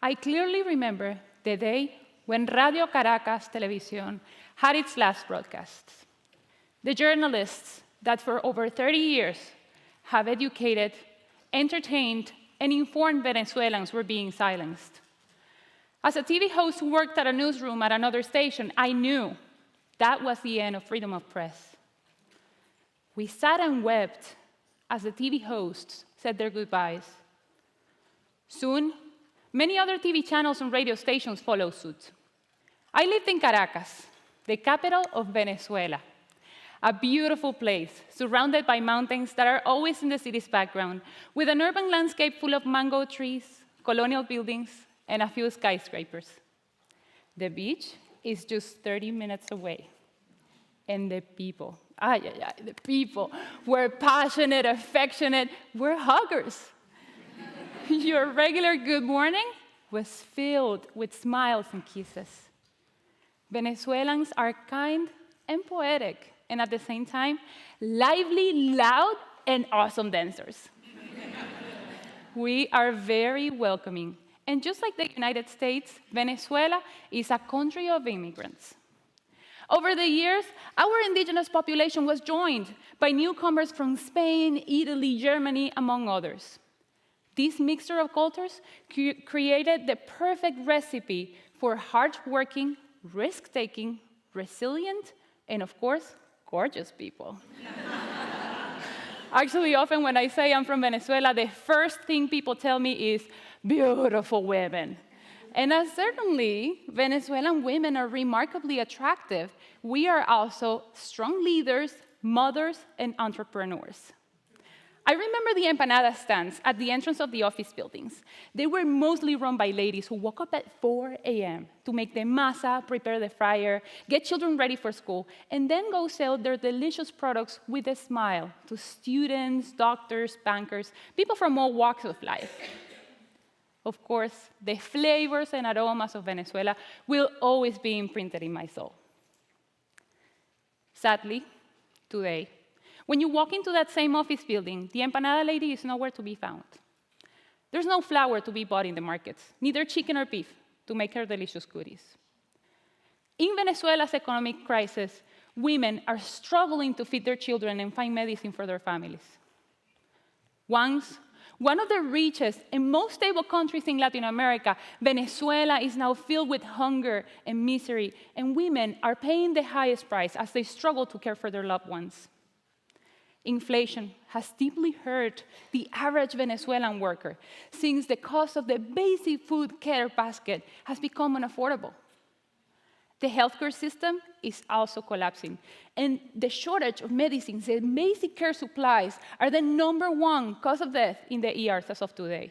I clearly remember the day when Radio Caracas Televisión had its last broadcast. The journalists that for over 30 years have educated, entertained, and informed Venezuelans were being silenced. As a TV host who worked at a newsroom at another station, I knew that was the end of freedom of press. We sat and wept as the TV hosts said their goodbyes. Soon, many other TV channels and radio stations followed suit. I lived in Caracas, the capital of Venezuela, a beautiful place surrounded by mountains that are always in the city's background, with an urban landscape full of mango trees, colonial buildings, and a few skyscrapers. The beach is just 30 minutes away. And the people, the people were passionate, affectionate, were huggers. Your regular good morning was filled with smiles and kisses. Venezuelans are kind and poetic, and at the same time, lively, loud, and awesome dancers. We are very welcoming. And just like the United States, Venezuela is a country of immigrants. Over the years, our indigenous population was joined by newcomers from Spain, Italy, Germany, among others. This mixture of cultures created the perfect recipe for hardworking, risk-taking, resilient, and of course, gorgeous people. Actually, often when I say I'm from Venezuela, the first thing people tell me is beautiful women. And as certainly Venezuelan women are remarkably attractive, we are also strong leaders, mothers, and entrepreneurs. I remember the empanada stands at the entrance of the office buildings. They were mostly run by ladies who woke up at 4 a.m. to make the masa, prepare the fryer, get children ready for school, and then go sell their delicious products with a smile to students, doctors, bankers, people from all walks of life. Of course, the flavors and aromas of Venezuela will always be imprinted in my soul. Sadly, today, when you walk into that same office building, the empanada lady is nowhere to be found. There's no flour to be bought in the markets, neither chicken or beef to make her delicious goodies. In Venezuela's economic crisis, women are struggling to feed their children and find medicine for their families. Once one of the richest and most stable countries in Latin America, Venezuela is now filled with hunger and misery, and women are paying the highest price as they struggle to care for their loved ones. Inflation has deeply hurt the average Venezuelan worker, since the cost of the basic food care basket has become unaffordable. The healthcare system is also collapsing, and the shortage of medicines and basic care supplies are the #1 cause of death in the ERs as of today.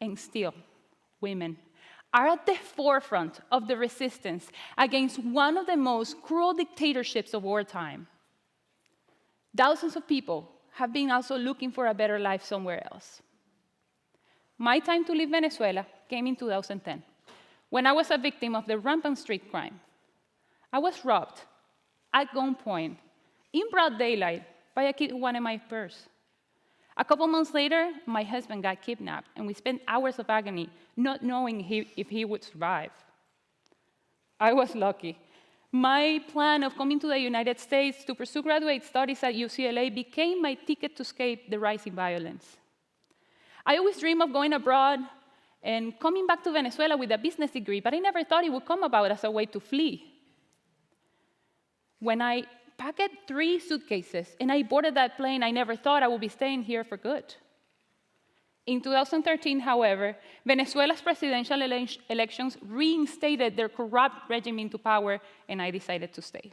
And still, women are at the forefront of the resistance against one of the most cruel dictatorships of our time. Thousands of people have been also looking for a better life somewhere else. My time to leave Venezuela came in 2010, when I was a victim of the rampant street crime. I was robbed at gunpoint in broad daylight by a kid who wanted my purse. A couple months later, my husband got kidnapped, and we spent hours of agony not knowing if he would survive. I was lucky. My plan of coming to the United States to pursue graduate studies at UCLA became my ticket to escape the rising violence. I always dreamed of going abroad and coming back to Venezuela with a business degree, but I never thought it would come about as a way to flee. When I packed 3 suitcases and I boarded that plane, I never thought I would be staying here for good. In 2013, however, Venezuela's presidential elections reinstated their corrupt regime into power, and I decided to stay.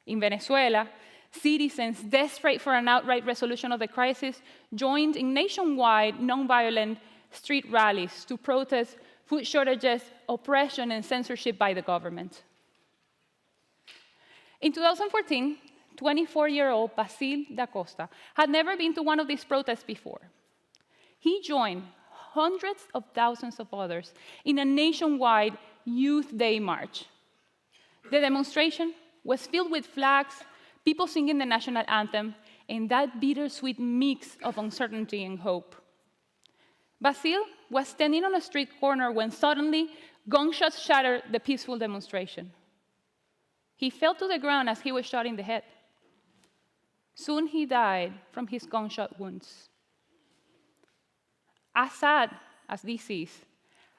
In Venezuela, citizens desperate for an outright resolution of the crisis joined in nationwide nonviolent street rallies to protest food shortages, oppression, and censorship by the government. In 2014, 24-year-old Basil da Costa had never been to one of these protests before. He joined hundreds of thousands of others in a nationwide Youth Day march. The demonstration was filled with flags, people singing the national anthem, and that bittersweet mix of uncertainty and hope. Basil was standing on a street corner when suddenly gunshots shattered the peaceful demonstration. He fell to the ground as he was shot in the head. Soon he died from his gunshot wounds. As sad as this is,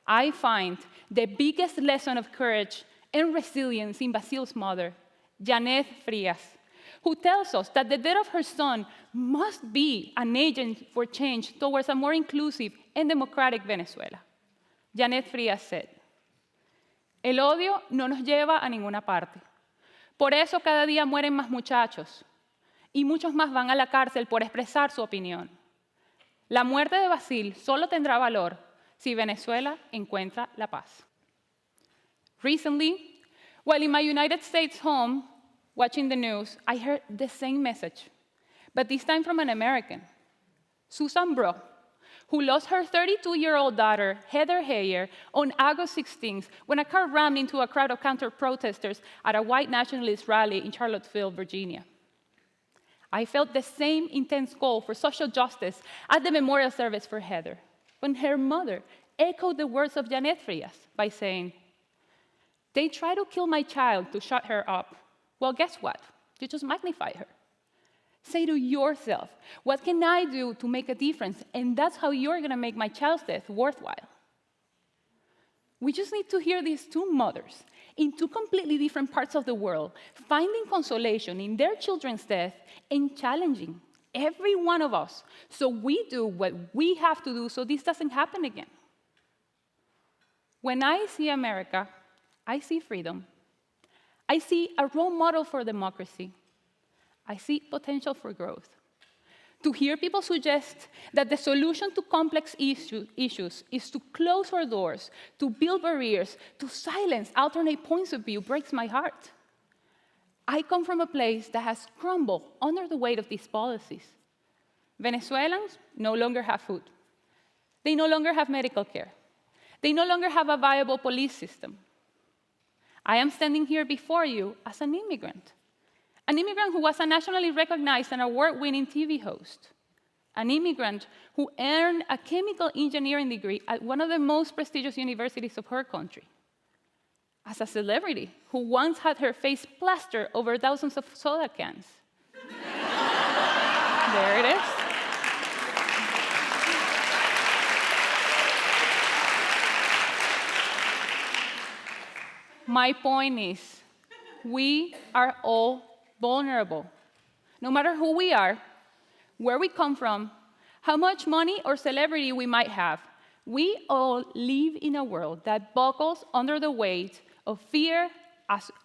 I find the biggest lesson of courage and resilience in Basil's mother, Janet Frias, who tells us that the death of her son must be an agent for change towards a more inclusive and democratic Venezuela. Janet Frias said, "El odio no nos lleva a ninguna parte. Por eso cada día mueren más muchachos y muchos más van a la cárcel por expresar su opinión. La muerte de Basil solo tendrá valor si Venezuela encuentra la paz." Recently, while in my United States home watching the news, I heard the same message, but this time from an American, Susan Bro, who lost her 32-year-old daughter, Heather Heyer, on August 16th when a car rammed into a crowd of counter-protesters at a white nationalist rally in Charlottesville, Virginia. I felt the same intense call for social justice at the memorial service for Heather, when her mother echoed the words of Janet Frias by saying, "They try to kill my child to shut her up. Well, guess what? You just magnify her. Say to yourself, what can I do to make a difference? And that's how you're going to make my child's death worthwhile." We just need to hear these two mothers in two completely different parts of the world, finding consolation in their children's death and challenging every one of us so we do what we have to do so this doesn't happen again. When I see America, I see freedom. I see a role model for democracy. I see potential for growth. To hear people suggest that the solution to complex issues is to close our doors, to build barriers, to silence alternate points of view breaks my heart. I come from a place that has crumbled under the weight of these policies. Venezuelans no longer have food. They no longer have medical care. They no longer have a viable police system. I am standing here before you as an immigrant who was a nationally recognized and award-winning TV host, an immigrant who earned a chemical engineering degree at one of the most prestigious universities of her country, as a celebrity who once had her face plastered over thousands of soda cans. There it is. My point is, we are all vulnerable. No matter who we are, where we come from, how much money or celebrity we might have, we all live in a world that buckles under the weight of fear,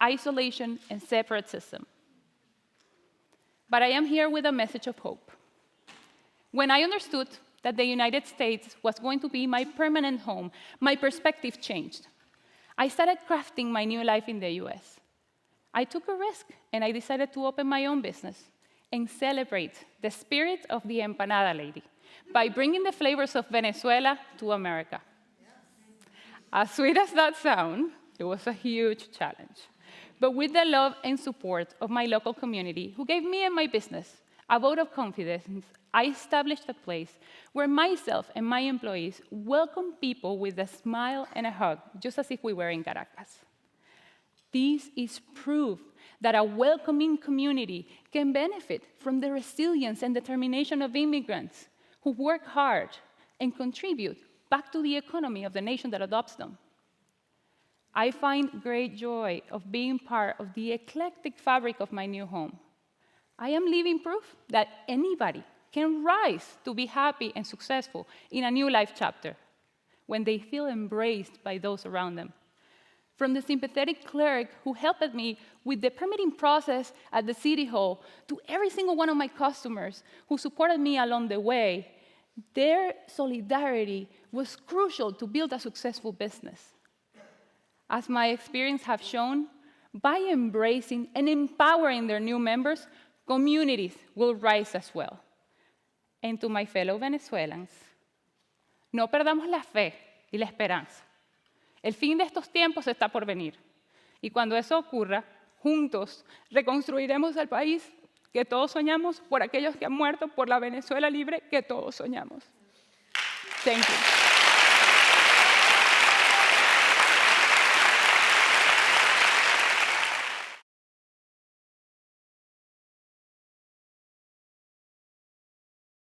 isolation, and separatism. But I am here with a message of hope. When I understood that the United States was going to be my permanent home, my perspective changed. I started crafting my new life in the US. I took a risk, and I decided to open my own business and celebrate the spirit of the empanada lady by bringing the flavors of Venezuela to America. As sweet as that sounds, it was a huge challenge. But with the love and support of my local community, who gave me and my business a vote of confidence, I established a place where myself and my employees welcome people with a smile and a hug, just as if we were in Caracas. This is proof that a welcoming community can benefit from the resilience and determination of immigrants who work hard and contribute back to the economy of the nation that adopts them. I find great joy of being part of the eclectic fabric of my new home. I am living proof that anybody can rise to be happy and successful in a new life chapter when they feel embraced by those around them. From the sympathetic clerk who helped me with the permitting process at the City Hall to every single one of my customers who supported me along the way, their solidarity was crucial to build a successful business. As my experience have shown, by embracing and empowering their new members, communities will rise as well. And to my fellow Venezuelans, no perdamos la fe y la esperanza. El fin de estos tiempos está por venir. Y cuando eso ocurra, juntos reconstruiremos el país que todos soñamos por aquellos que han muerto por la Venezuela libre que todos soñamos. Thank you.